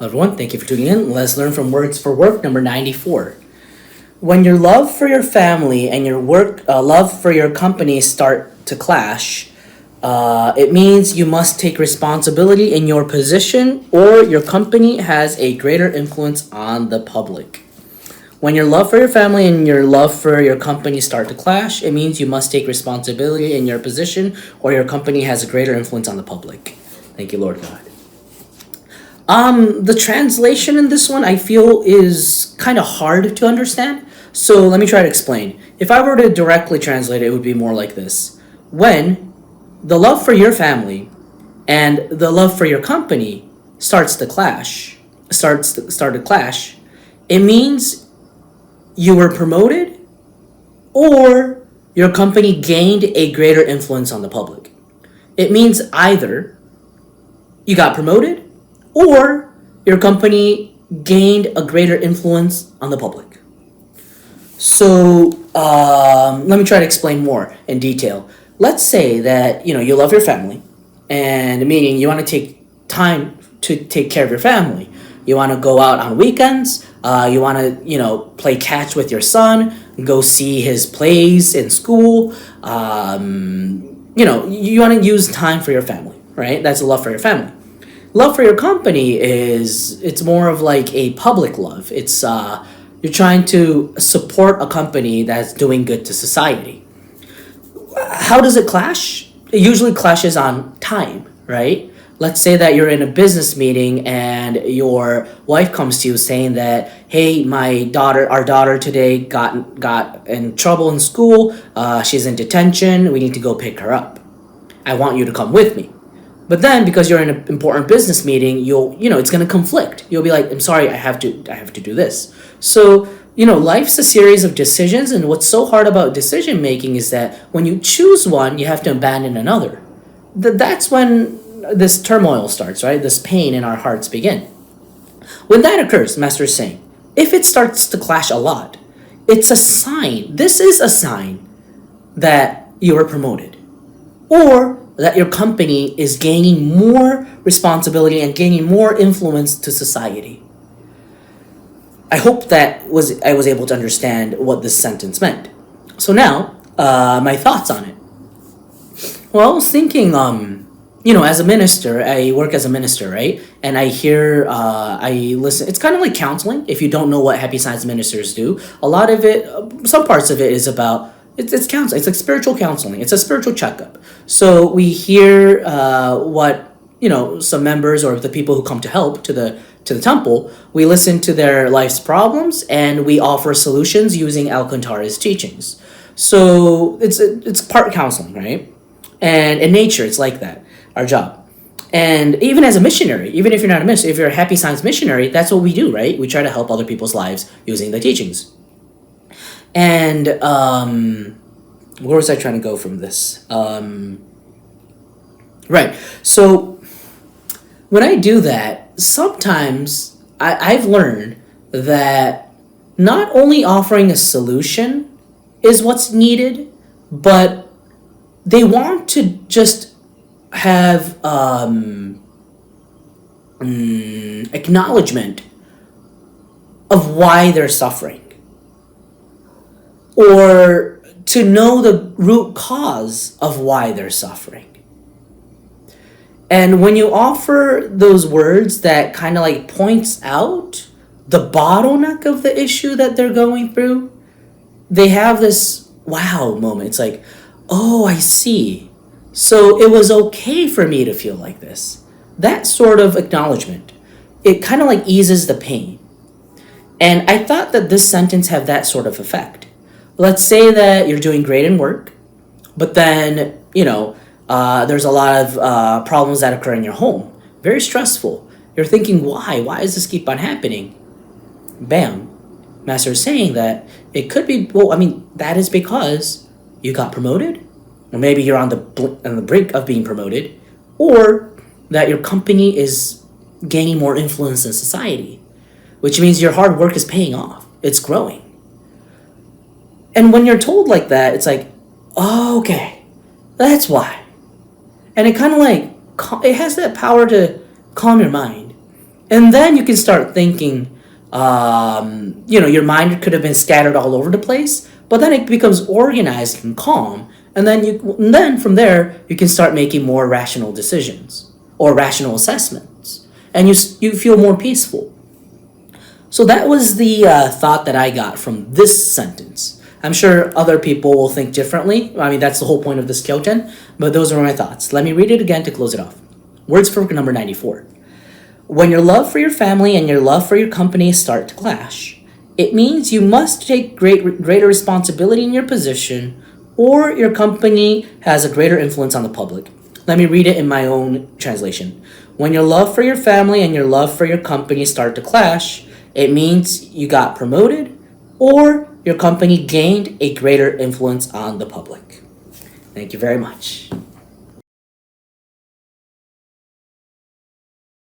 Everyone, thank you for tuning in. Let's learn from Words for Work number 94. When your love for your family and your love for your company start to clash, it means you must take responsibility in your position or your company has a greater influence on the public. When your love for your family and your love for your company start to clash, it means you must take responsibility in your position or your company has a greater influence on the public. Thank you, Lord God. The translation in this one I feel is kind of hard to understand. So let me try to explain. If I were to directly translate it, it would be more like this. When the love for your family and the love for your company starts to clash, it means you were promoted or your company gained a greater influence on the public. It means either you got promoted or your company gained a greater influence on the public. So let me try to explain more in detail. Let's say that you love your family, and meaning you want to take time to take care of your family. You want to go out on weekends. You want to play catch with your son, go see his plays in school. You want to use time for your family, right? That's a love for your family. Love for your company it's more of like a public love. It's you're trying to support a company that's doing good to society. How does it clash? It usually clashes on time, right? Let's say that you're in a business meeting and your wife comes to you saying that, hey, our daughter today got in trouble in school. She's in detention. We need to go pick her up. I want you to come with me. But then, because you're in an important business meeting, it's going to conflict. You'll be like, I'm sorry, I have to do this. So, life's a series of decisions, and what's so hard about decision making is that when you choose one, you have to abandon another. That's when this turmoil starts, right? This pain in our hearts begin. When that occurs, Master is saying, if it starts to clash a lot, it's a sign. This is a sign that you are promoted, or that your company is gaining more responsibility and gaining more influence to society. I hope that I was able to understand what this sentence meant. So now, my thoughts on it. Well, I was thinking, as a minister, I work as a minister, right? And I listen. It's kind of like counseling. If you don't know what happy science ministers do, a lot of it, some parts of it is about it's counseling. It's like spiritual counseling. It's a spiritual checkup. So we hear what some members or the people who come to help to the temple. We listen to their life's problems and we offer solutions using Alcantara's teachings. So it's part counseling, right? And in nature, it's like that. Our job. And even as a missionary, even if you're not a missionary, if you're a happy science missionary, that's what we do, right? We try to help other people's lives using the teachings. And where was I trying to go from this? Right. So when I do that, sometimes I've learned that not only offering a solution is what's needed, but they want to just have acknowledgement of why they're suffering, or to know the root cause of why they're suffering. And when you offer those words that kind of like points out the bottleneck of the issue that they're going through, they have this wow moment. It's like, oh, I see. So it was okay for me to feel like this. That sort of acknowledgement, it kind of like eases the pain. And I thought that this sentence had that sort of effect. Let's say that you're doing great in work, but then, there's a lot of problems that occur in your home. Very stressful. You're thinking, why? Why does this keep on happening? Bam. Master is saying that it could be, that is because you got promoted, or maybe you're on the brink of being promoted, or that your company is gaining more influence in society, which means your hard work is paying off. It's growing. And when you're told like that, it's like, oh, okay, that's why. And it kind of like, it has that power to calm your mind. And then you can start thinking, your mind could have been scattered all over the place, but then it becomes organized and calm. And then from there, you can start making more rational decisions or rational assessments. And you feel more peaceful. So that was the thought that I got from this sentence. I'm sure other people will think differently. I mean, that's the whole point of this Kyogen, but those are my thoughts. Let me read it again to close it off. Words for number 94. When your love for your family and your love for your company start to clash, it means you must take greater responsibility in your position, or your company has a greater influence on the public. Let me read it in my own translation. When your love for your family and your love for your company start to clash, it means you got promoted, or your company gained a greater influence on the public. Thank you very much.